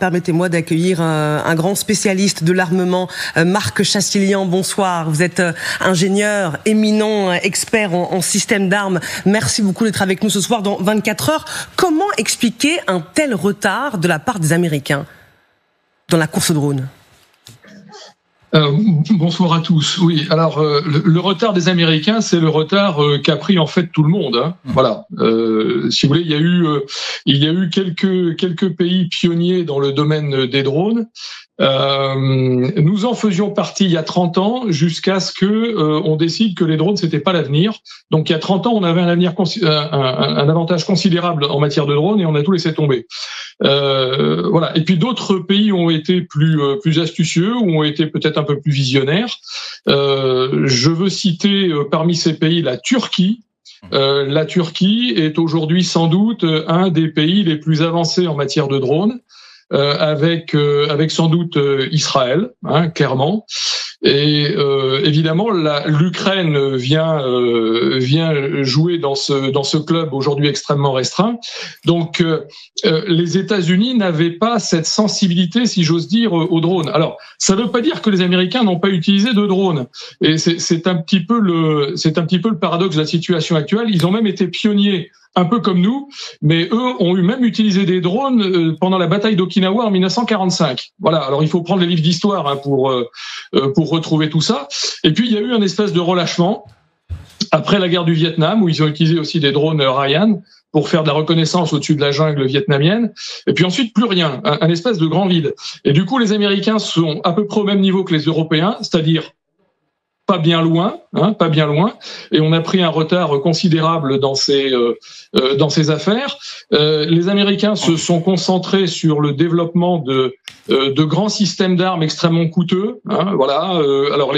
Permettez-moi d'accueillir un grand spécialiste de l'armement, Marc Chassilian. Bonsoir, vous êtes ingénieur, éminent expert en système d'armes. Merci beaucoup d'être avec nous ce soir dans 24 heures. Comment expliquer un tel retard de la part des Américains dans la course au drone ? Bonsoir à tous. Oui, alors le retard des Américains, c'est le retard qu'a pris en fait tout le monde. Hein. Voilà. Si vous voulez, il y a eu quelques pays pionniers dans le domaine des drones. Nous en faisions partie il y a 30 ans jusqu'à ce que on décide que les drones c'était pas l'avenir. Donc il y a 30 ans, on avait un avantage considérable en matière de drones et on a tout laissé tomber. Voilà. Et puis d'autres pays ont été plus astucieux ou ont été peut-être un peu plus visionnaires. Je veux citer parmi ces pays la Turquie. La Turquie est aujourd'hui sans doute un des pays les plus avancés en matière de drones. Avec sans doute Israël, hein, clairement. Et évidemment, l'Ukraine vient jouer dans ce club aujourd'hui extrêmement restreint. Donc, les États-Unis n'avaient pas cette sensibilité, si j'ose dire, aux drones. Alors, ça ne veut pas dire que les Américains n'ont pas utilisé de drones. Et c'est un petit peu le paradoxe de la situation actuelle. Ils ont même été pionniers, un peu comme nous, mais eux ont même utilisé des drones pendant la bataille d'Okinawa en 1945. Voilà. Alors il faut prendre les livres d'histoire hein, pour retrouver tout ça. Et puis il y a eu un espèce de relâchement après la guerre du Vietnam où ils ont utilisé aussi des drones Ryan pour faire de la reconnaissance au-dessus de la jungle vietnamienne. Et puis ensuite plus rien, un espèce de grand vide. Et du coup les Américains sont à peu près au même niveau que les Européens, c'est-à-dire pas bien loin, et on a pris un retard considérable dans ces affaires. Les Américains se sont concentrés sur le développement de grands systèmes d'armes extrêmement coûteux. Hein, voilà. Alors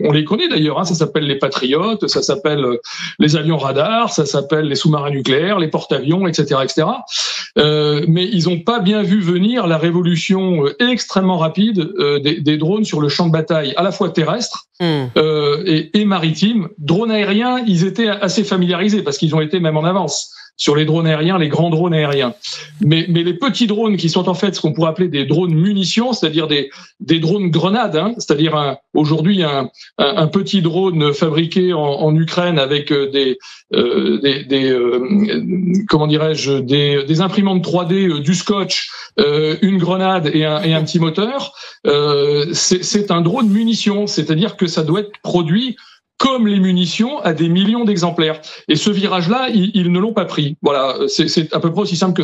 on les connaît d'ailleurs. Hein, ça s'appelle les Patriotes, ça s'appelle les avions radars, ça s'appelle les sous-marins nucléaires, les porte-avions, etc., etc. Mais ils n'ont pas bien vu venir la révolution extrêmement rapide des drones sur le champ de bataille, à la fois terrestre et maritime. Drones aériens, ils étaient assez familiarisés parce qu'ils ont été même en avance sur les drones aériens, les grands drones aériens. Mais les petits drones qui sont en fait ce qu'on pourrait appeler des drones munitions, c'est-à-dire des drones grenades, hein, c'est-à-dire aujourd'hui un petit drone fabriqué en Ukraine avec comment dirais-je, des imprimantes 3D, du scotch, une grenade et un petit moteur. C'est un drone munition, c'est-à-dire que ça doit être produit comme les munitions à des millions d'exemplaires. Et ce virage-là, ils ne l'ont pas pris. Voilà, c'est à peu près aussi simple que ça.